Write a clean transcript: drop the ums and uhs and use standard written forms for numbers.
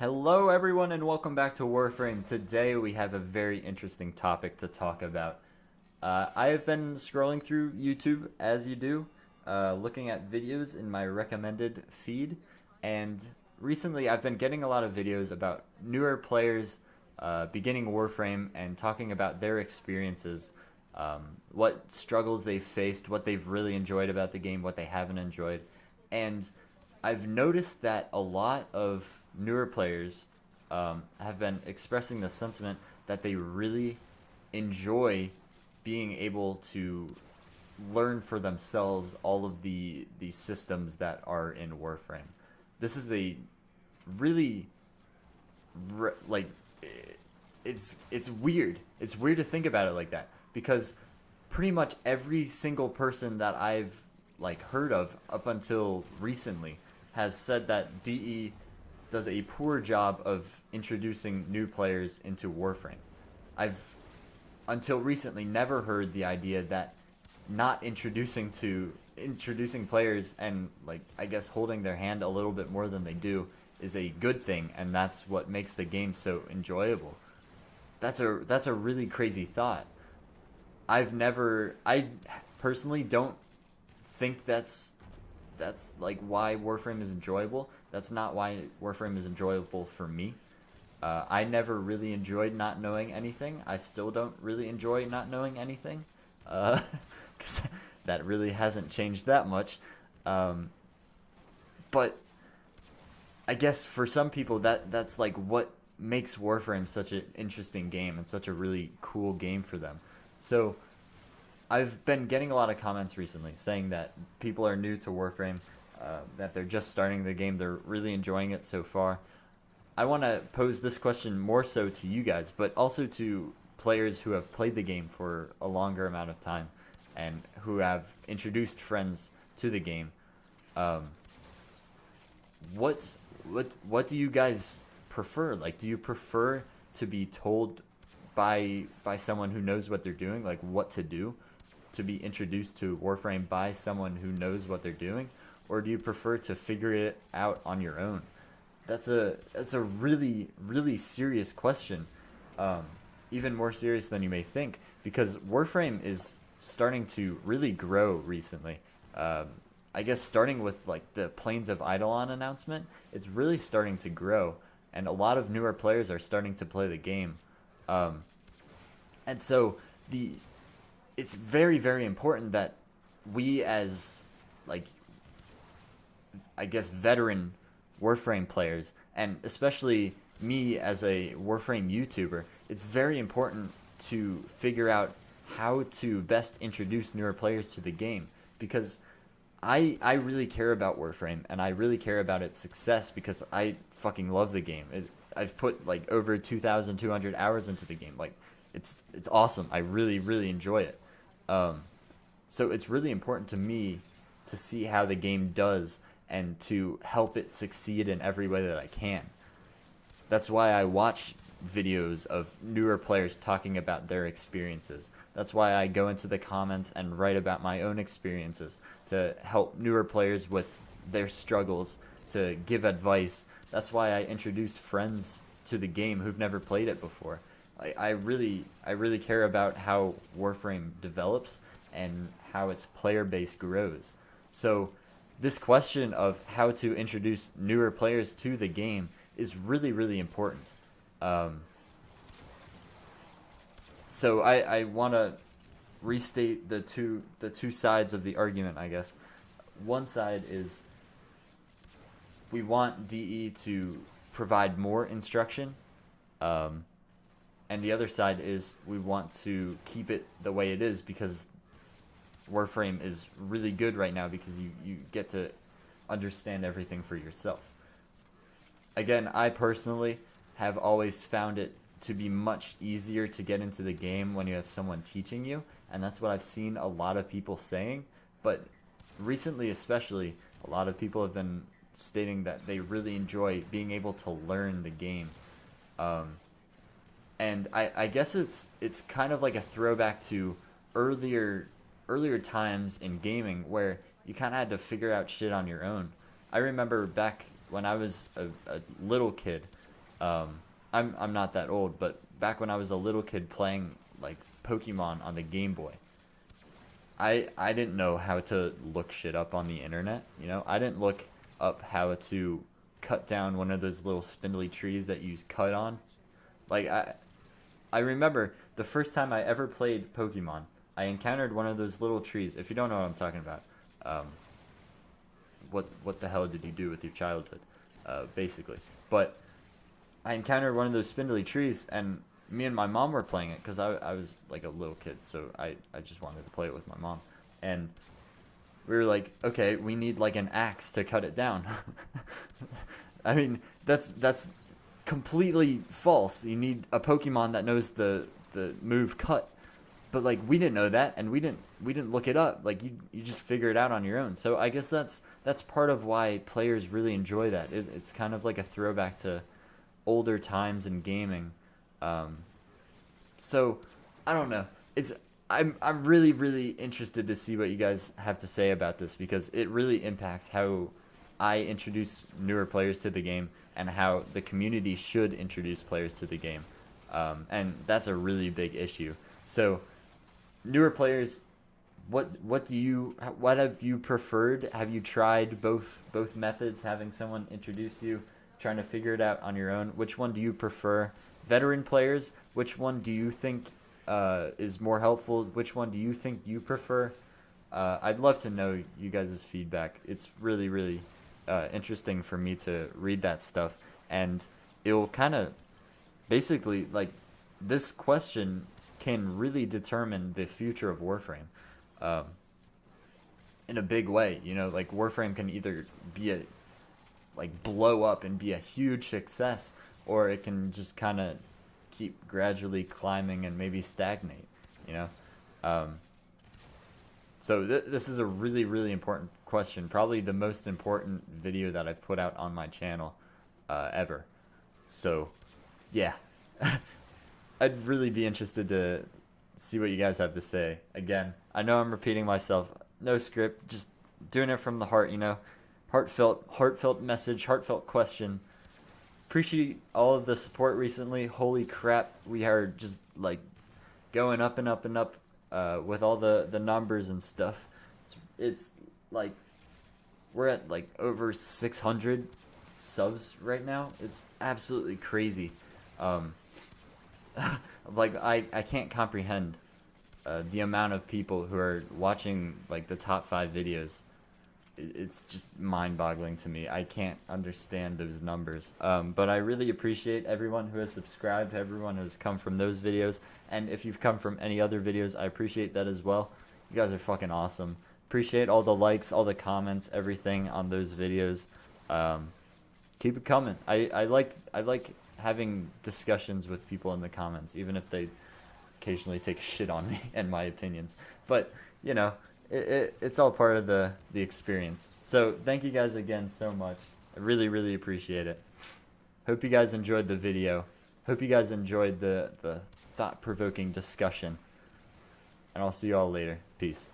Hello, everyone, and welcome back to Warframe. Today, we have a very interesting topic to talk about. I have been scrolling through YouTube, as you do, looking at videos in my recommended feed, and recently I've been getting a lot of videos about newer players beginning Warframe and talking about their experiences, what struggles they've faced, what they've really enjoyed about the game, what they haven't enjoyed, and I've noticed that a lot of newer players have been expressing the sentiment that they really enjoy being able to learn for themselves all of the systems that are in Warframe. This is a really like it's weird. It's weird to think about it like that because pretty much every single person that I've like heard of up until recently has said that DE does a poor job of introducing new players into Warframe. I've until recently never heard the idea that not introducing players and like I guess holding their hand a little bit more than they do is a good thing, and that's what makes the game so enjoyable. That's a really crazy thought. I personally don't think that's like why Warframe is enjoyable. That's not why Warframe is enjoyable for me. I never really enjoyed not knowing anything. I still don't really enjoy not knowing anything, because that really hasn't changed that much. Um, but I guess for some people that's like what makes Warframe such an interesting game and such a really cool game for them. So I've been getting a lot of comments recently saying that people are new to Warframe, that they're just starting the game, they're really enjoying it so far. I want to pose this question more so to you guys, but also to players who have played the game for a longer amount of time and who have introduced friends to the game. Um, what what do you guys prefer? Like, do you prefer to be told by someone who knows what they're doing, like what to do, to be introduced to Warframe by someone who knows what they're doing, or do you prefer to figure it out on your own? That's a really serious question, um, even more serious than you may think, because Warframe is starting to really grow recently. I guess starting with like the Plains of Eidolon announcement, it's really starting to grow, and a lot of newer players are starting to play the game, um, and so the it's very important that we as like I guess veteran Warframe players, and especially me as a Warframe YouTuber, it's very important to figure out how to best introduce newer players to the game, because I really care about Warframe and I really care about its success because I fucking love the game. I've put like over 2,200 hours into the game. Like it's awesome. I really enjoy it. Um, so it's really important to me to see how the game does and to help it succeed in every way that I can. That's why I watch videos of newer players talking about their experiences. That's why I go into the comments and write about my own experiences to help newer players with their struggles, to give advice. That's why I introduce friends to the game who've never played it before. I really care about how Warframe develops and how its player base grows. So this question of how to introduce newer players to the game is really important. Um, so I want to restate the two sides of the argument, I guess. One side is we want DE to provide more instruction, um, and the other side is we want to keep it the way it is because Warframe is really good right now because you get to understand everything for yourself. Again, I personally have always found it to be much easier to get into the game when you have someone teaching you, and that's what I've seen a lot of people saying. But recently, especially, a lot of people have been stating that they really enjoy being able to learn the game. Um, and I guess it's kind of like a throwback to earlier earlier times in gaming where you kind of had to figure out shit on your own. I remember back when I was a little kid, I'm not that old, but back when I was a little kid playing like Pokemon on the Game Boy, I didn't know how to look shit up on the internet. You know, I didn't look up how to cut down one of those little spindly trees that you cut on. Like I remember the first time I ever played Pokemon, I encountered one of those little trees. If you don't know what I'm talking about, um, what the hell did you do with your childhood, basically? But I encountered one of those spindly trees, and me and my mom were playing it because I was like a little kid, so I just wanted to play it with my mom. And we were like, okay, we need like an axe to cut it down. I mean, that's completely false. You need a Pokemon that knows the move cut. But like we didn't know that, and we didn't look it up. Like you just figure it out on your own. So I guess that's part of why players really enjoy that. It's kind of like a throwback to older times in gaming. So I don't know. I'm really interested to see what you guys have to say about this, because it really impacts how I introduce newer players to the game and how the community should introduce players to the game. And that's a really big issue. So newer players, what have you preferred? Have you tried both methods, having someone introduce you, trying to figure it out on your own? Which one do you prefer? Veteran players, which one do you think is more helpful? Which one do you think you prefer? I'd love to know you guys' feedback. It's really interesting for me to read that stuff, and it will kind of basically, like, this question can really determine the future of Warframe in a big way. You know, like Warframe can either be blow up and be a huge success, or it can just kind of keep gradually climbing and maybe stagnate, you know? So this is a really important question, probably the most important video that I've put out on my channel ever. So yeah, I'd really be interested to see what you guys have to say. Again, I know I'm repeating myself, no script, just doing it from the heart, you know? Heartfelt message, heartfelt question. Appreciate all of the support recently. Holy crap, we are just like going up and up and up with all the numbers and stuff. It's like we're at like over 600 subs right now. It's absolutely crazy. Like I can't comprehend the amount of people who are watching like the top 5 videos. It's just mind-boggling to me. I can't understand those numbers. But I really appreciate everyone who has subscribed, everyone who has come from those videos. And if you've come from any other videos, I appreciate that as well. You guys are fucking awesome. Appreciate all the likes, all the comments, everything on those videos. Keep it coming. I like having discussions with people in the comments, even if they occasionally take shit on me and my opinions. But, you know, it's all part of the experience. So thank you guys again so much. I really appreciate it. Hope you guys enjoyed the video. Hope you guys enjoyed the thought-provoking discussion. And I'll see you all later. Peace.